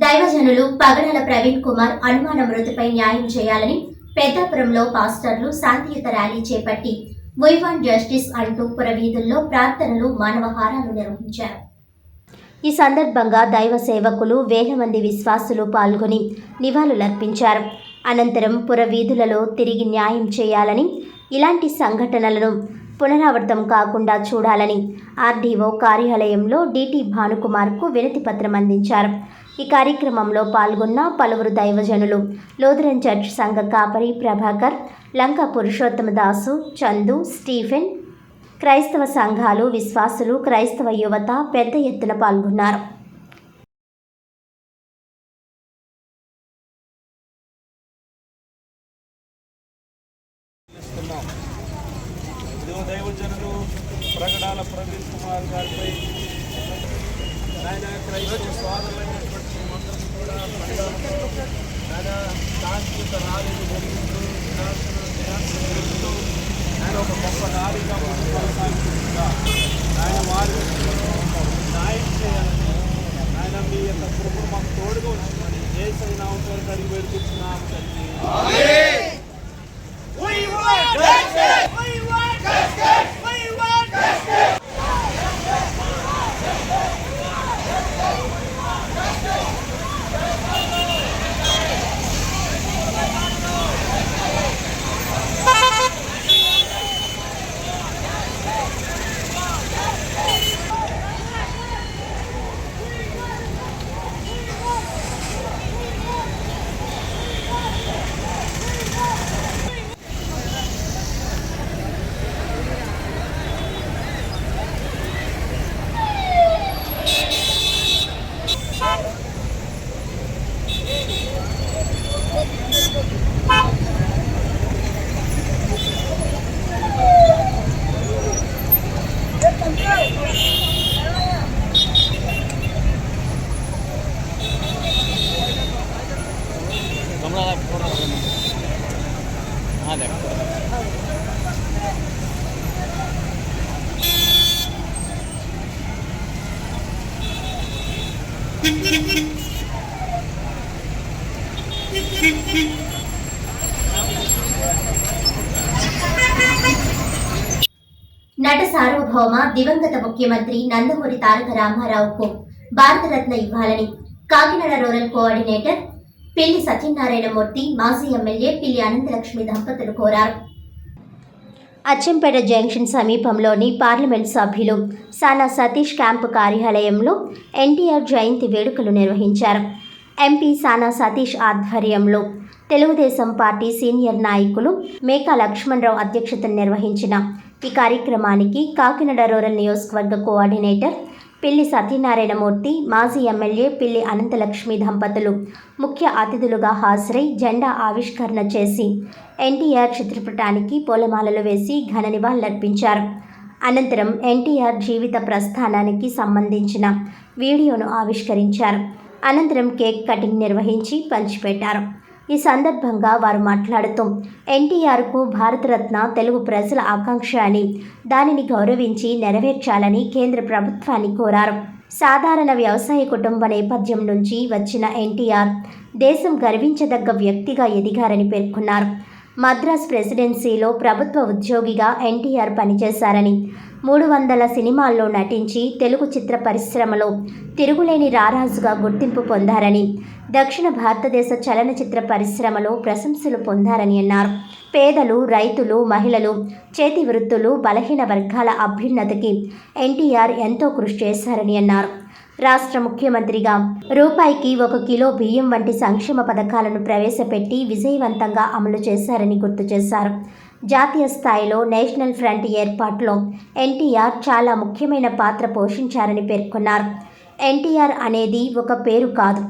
దైవజనులు పగడాల ప్రవీణ్ కుమార్ అనుమాన మృతిపై న్యాయం చేయాలని పెద్దాపురంలో పాస్టర్లు శాంతియుత ర్యాలీ చేపట్టి వీ వాంట్ జస్టిస్ అంటూ పురవీధుల్లో ప్రార్థనలు మానవహారాలు నిర్వహించారు. ఈ సందర్భంగా దైవ సేవకులు వేల మంది విశ్వాసులు పాల్గొని నివాళులర్పించారు. అనంతరం పురవీధులలో తిరిగి న్యాయం చేయాలని, ఇలాంటి సంఘటనలను పునరావృతం కాకుండా చూడాలని ఆర్డీఓ కార్యాలయంలో డిటి భానుకుమార్కు వినతి పత్రం అందించారు. ఈ కార్యక్రమంలో పాల్గొన్న పలువురు దైవజనులు, లూథరన్ చర్చ్ సంఘ కాపరి ప్రభాకర్, లంక పురుషోత్తమ దాసు, చందు, స్టీఫెన్, క్రైస్తవ సంఘాలు, విశ్వాసులు, క్రైస్తవ యువత పెద్ద ఎత్తున పాల్గొన్నారు. దైవజనులు ప్రగడాల ప్రవీణ్ కుమార్ గారిపై ఆయన క్రైస్తవ సోదరులైనటువంటి మందరం కూడా ఆయన శాంతియుత ర్యాలీలు జరిగిస్తూ వినాశనం ఆయన ఒక గొప్ప ర్యాలీగా కొనసాగుతుందా ఆయన వారి న్యాయం చేయాలని ఆయన మీ యొక్క కృపను మాకు తోడుగా ఉంచుకొని యేసయ్య నామములో అడిగి వేడుకుంటున్నాము తండ్రి. నట సార్వభౌమ దివంగత ముఖ్యమంత్రి నందమూరి తారక రామారావుకు భారతరత్న ఇవ్వాలని కాకినాడ రూరల్ కోఆర్డినేటర్ పిల్లి సత్యనారాయణమూర్తి, మాజీ ఎమ్మెల్యే పిల్లి అనంతలక్ష్మి దంపతులు కోరారు. అచ్చంపేట జంక్షన్ సమీపంలోని పార్లమెంట్ సభ్యులు సానా సతీష్ క్యాంపు కార్యాలయంలో ఎన్టీఆర్ జయంతి వేడుకలు నిర్వహించారు. ఎంపీ సానా సతీష్ ఆధ్వర్యంలో తెలుగుదేశం పార్టీ సీనియర్ నాయకులు మేకా లక్ష్మణరావు అధ్యక్షతన నిర్వహించిన ఈ కార్యక్రమానికి కాకినాడ రూరల్ నియోజకవర్గ కోఆర్డినేటర్ పిల్లి సత్యనారాయణమూర్తి, మాజీ ఎమ్మెల్యే పిల్లి అనంతలక్ష్మి దంపతులు ముఖ్య అతిథులుగా హాజరై జెండా ఆవిష్కరణ చేసి ఎన్టీఆర్ చిత్రపటానికి పూలమాలలు వేసి ఘన నివాళులర్పించారు. అనంతరం ఎన్టీఆర్ జీవిత ప్రస్థానానికి సంబంధించిన వీడియోను ఆవిష్కరించారు. అనంతరం కేక్ కటింగ్ నిర్వహించి పంచిపెట్టారు. ఈ సందర్భంగా వారు మాట్లాడుతూ ఎన్టీఆర్కు భారతరత్న తెలుగు ప్రజల ఆకాంక్ష అని, దానిని గౌరవించి నెరవేర్చాలని కేంద్ర ప్రభుత్వాన్ని కోరారు. సాధారణ వ్యవసాయ కుటుంబ నేపథ్యం నుంచి వచ్చిన ఎన్టీఆర్ దేశం గర్వించదగ్గ వ్యక్తిగా ఎదిగారని పేర్కొన్నారు. మద్రాస్ ప్రెసిడెన్సీలో ప్రభుత్వ ఉద్యోగిగా ఎన్టీఆర్ పనిచేశారని, 300 సినిమాల్లో నటించి తెలుగు చిత్ర పరిశ్రమలో తిరుగులేని రారాజుగా గుర్తింపు పొందారని, దక్షిణ భారతదేశ చలనచిత్ర పరిశ్రమలో ప్రశంసలు పొందారని అన్నారు. పేదలు, రైతులు, మహిళలు, చేతి వృత్తులు, బలహీన వర్గాల అభ్యున్నతికి ఎన్టీఆర్ ఎంతో కృషి చేశారని అన్నారు. రాష్ట్ర ముఖ్యమంత్రిగా రూపాయికి 1 కిలో బియ్యం వంటి సంక్షేమ పథకాలను ప్రవేశపెట్టి విజయవంతంగా అమలు చేశారని గుర్తు చేశారు. జాతీయ స్థాయిలో నేషనల్ ఫ్రంట్ ఏర్పాటులో ఎన్టీఆర్ చాలా ముఖ్యమైన పాత్ర పోషించారని పేర్కొన్నారు. ఎన్టీఆర్ అనేది ఒక పేరు కాదు,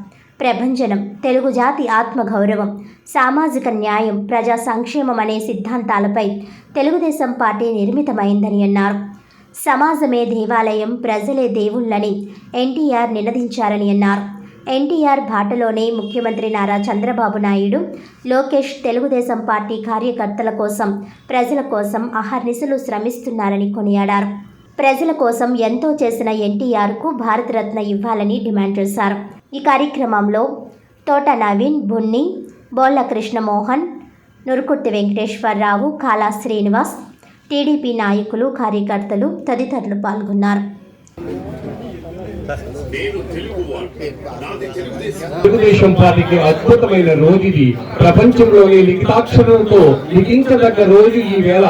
ప్రభంజనం. తెలుగు జాతి ఆత్మగౌరవం, సామాజిక న్యాయం, ప్రజా సంక్షేమం అనే సిద్ధాంతాలపై తెలుగుదేశం పార్టీ నిర్మితమైందని అన్నారు. సమాజమే దేవాలయం, ప్రజలే దేవుళ్ళని ఎన్టీఆర్ నినదించారని అన్నారు. ఎన్టీఆర్ బాటలోనే ముఖ్యమంత్రి నారా చంద్రబాబు నాయుడు, లోకేష్ తెలుగుదేశం పార్టీ కార్యకర్తల కోసం, ప్రజల కోసం అహర్నిశలు శ్రమిస్తున్నారని కొనియాడారు. ప్రజల కోసం ఎంతో చేసిన ఎన్టీఆర్కు భారతరత్న ఇవ్వాలని డిమాండ్ చేశారు. ఈ కార్యక్రమంలో తోట నవీన్, బున్ని, బోళ్ళ కృష్ణమోహన్, నురుకుర్తి వెంకటేశ్వరరావు, కాలా శ్రీనివాస్, టీడీపీ నాయకులు, కార్యకర్తలు తదితరులు పాల్గొన్నారు. తెలుగుదేశం పార్టీకి అద్భుతమైన రోజు ఇది. ప్రపంచంలోని లిఖితాక్షరాలతో లిఖించదగ్గ రోజు ఈవేళ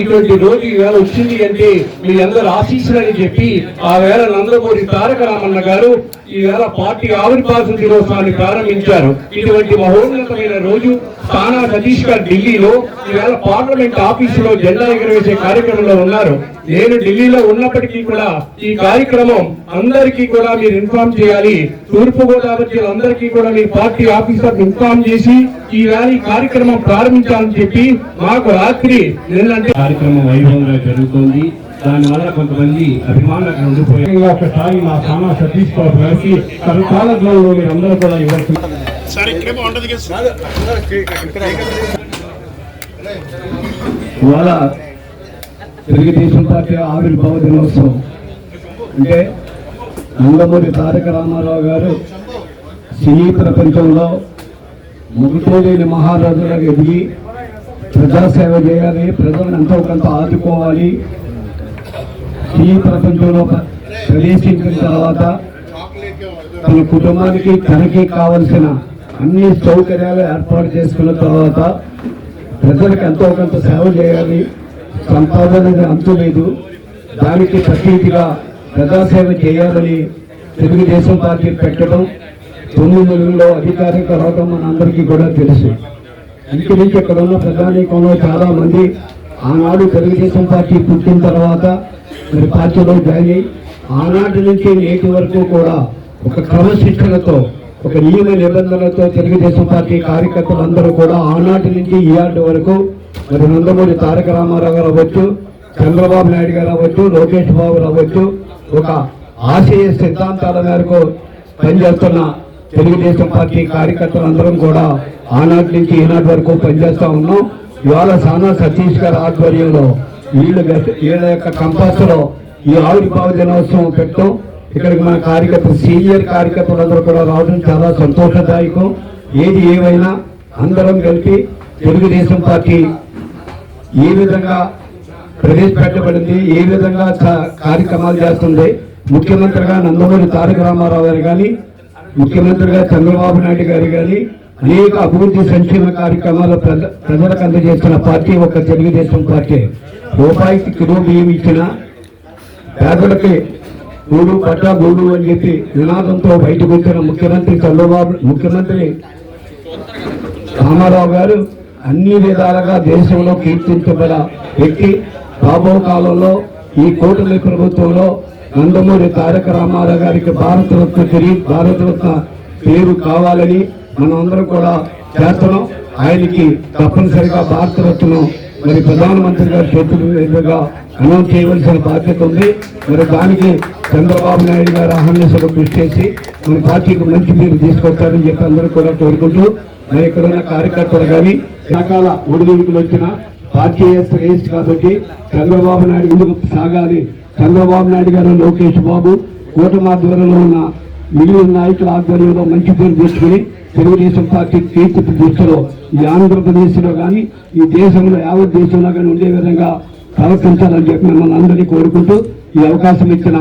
ఇటువంటి రోజు ఈవేళ వచ్చింది అంటే మీ అందరూ ఆశీస్సులని చెప్పి ఆ వేళ నందమూరి తారక రామన్న గారు ఈవేళ పార్టీ ఆవిర్భావ దినోత్సవాన్ని ప్రారంభించారు. ఇటువంటి మహోన్నతమైన రోజు తానా సతీష్ గారు ఢిల్లీలో ఈవేళ పార్లమెంట్ ఆఫీసులో జెండా ఎగురవేసే కార్యక్రమంలో ఉన్నారు. నేను ఢిల్లీలో ఉన్నప్పటికీ కూడా ఈ కార్యక్రమం అందరికీ కూడా మీరు ఇన్ఫార్మ్ చేయాలి. తూర్పు గోదావరి జిల్లాలందరికీ కూడా మీ పార్టీ ఆఫీసర్ ఇన్ఫార్మ్ చేసి ఈవేళ ఈ కార్యక్రమం ప్రారంభించాలని చెప్పి మాకు రాత్రి నిన్నంటే కార్యక్రమం వైభవంగా జరుగుతోంది. దానివల్ల కొంతమంది అభిమానులకు ఉండిపోయి ఒకసారి మా సానా సతీష్ బాబు గారికి తరకాలంలో అందరూ కూడా ఇవ్వచ్చు. ఇవాళ తెలుగుదేశం పార్టీ ఆవిర్భావ దినోత్సవం అంటే నందమూరి తారక రామారావు గారు సినీ ప్రపంచంలో ముగుతోలేని మహారాజుగా ఎదిగి ప్రజాసేవ చేయాలి, ప్రజలను ఎంతో కొంత ఆదుకోవాలి. సినీ ప్రపంచంలో ప్రవేశించిన తర్వాత తన కుటుంబానికి తనకి కావలసిన అన్ని సౌకర్యాలు ఏర్పాటు చేసుకున్న తర్వాత ప్రజలకు ఎంతో కొంత సేవ చేయాలి. సంపాదన అంతు లేదు, దానికి ప్రతీతిగా ప్రజాసేవ చేయాలని తెలుగుదేశం పార్టీ పెట్టడం 9 నెలల్లో అధికారిక రావడం మన అందరికీ కూడా తెలుసు. ఇంటి నుంచి ఇక్కడ ఉన్న ప్రజానీకంలో చాలా మంది ఆనాడు తెలుగుదేశం పార్టీ పుట్టిన తర్వాత మరి పార్టీలో జాయిన్ అయ్యి ఆనాటి నుంచి నేటి వరకు కూడా ఒక క్రమశిక్షణతో, ఒక నియమ నిబంధనలతో తెలుగుదేశం పార్టీ కార్యకర్తలందరూ కూడా ఆనాటి నుంచి ఈనాటి వరకు మరి నందమూరి తారక రామారావు గారు అవ్వచ్చు, చంద్రబాబు నాయుడు గారు అవ్వచ్చు, లోకేష్ బాబు అవ్వచ్చు, ఒక ఆశయ సిద్ధాంతాల మేరకు పనిచేస్తున్న తెలుగుదేశం పార్టీ కార్యకర్తలందరం కూడా ఆనాటి నుంచి ఈనాటి వరకు పనిచేస్తా ఉన్నాం. ఇవాళ సానా సతీష్ గారి ఆధ్వర్యంలో వీళ్ళ యొక్క కంపాస్లో ఈ ఆవిర్భావ దినోత్సవం పెట్టడం, ఇక్కడికి మన కార్యకర్తలు సీనియర్ కార్యకర్తలందరూ కూడా రావడం చాలా సంతోషదాయకం. ఏది ఏమైనా అందరం కలిపి తెలుగుదేశం పార్టీ ఏ విధంగా ప్రవేశపెట్టబడింది, ఏ విధంగా కార్యక్రమాలు చేస్తుంది, ముఖ్యమంత్రిగా నందమూరి తారక రామారావు గారు కానీ, ముఖ్యమంత్రిగా చంద్రబాబు నాయుడు గారు కానీ అనేక అభివృద్ధి సంక్షేమ కార్యక్రమాలు ప్రజలకు అందజేస్తున్న పార్టీ ఒక తెలుగుదేశం పార్టీ. రూపాయికి కిలో బియ్యం ఇచ్చిన పేదలకి గూడు పట్టా గూడు అని చెప్పి నినాదంతో బయటకు వచ్చిన ముఖ్యమంత్రి రామారావు గారు అన్ని విధాలుగా దేశంలో కీర్తించబడ వ్యక్తి. రాబో కాలంలో ఈ కూటమి ప్రభుత్వంలో నందమూరి తారక రామారావు గారికి భారతరత్న పేరు కావాలని మనం అందరం కూడా చేస్తున్నాం. ఆయనకి తప్పనిసరిగా భారతరత్న మరి ప్రధానమంత్రి గారి చేతుల మీదుగా అనౌన్స్ చేయవలసిన బాధ్యత ఉంది. మరి దానికి చంద్రబాబు నాయుడు గారు అహర్నిశలు కృషి చేసి మన పార్టీకి మంచి పేరు తీసుకొచ్చారని చెప్పి అందరూ కూడా కోరుకుంటూ, మరి ఇక్కడ ఉన్న కార్యకర్తలు కానీ రకాల ఒడిదుడుకులు వచ్చిన పార్టీ శ్రేష్ఠ కాబట్టి చంద్రబాబు నాయుడు ముందుకు సాగాలి. చంద్రబాబు నాయుడు గారు, లోకేష్ బాబు కూటమి ఆధ్వర్యంలో ఉన్న మిగిలిన నాయకుల ఆధ్వర్యంలో మంచి పేరు తీసుకుని తెలుగుదేశం పార్టీ కీర్తి దృష్టిలో ఈ ఆంధ్రప్రదేశ్లో కానీ ఈ దేశంలో యావత్ దేశంలో కానీ ఉండే విధంగా ప్రవర్తించాలని చెప్పి మిమ్మల్ని అందరినీ కోరుకుంటూ ఈ అవకాశం ఇచ్చిన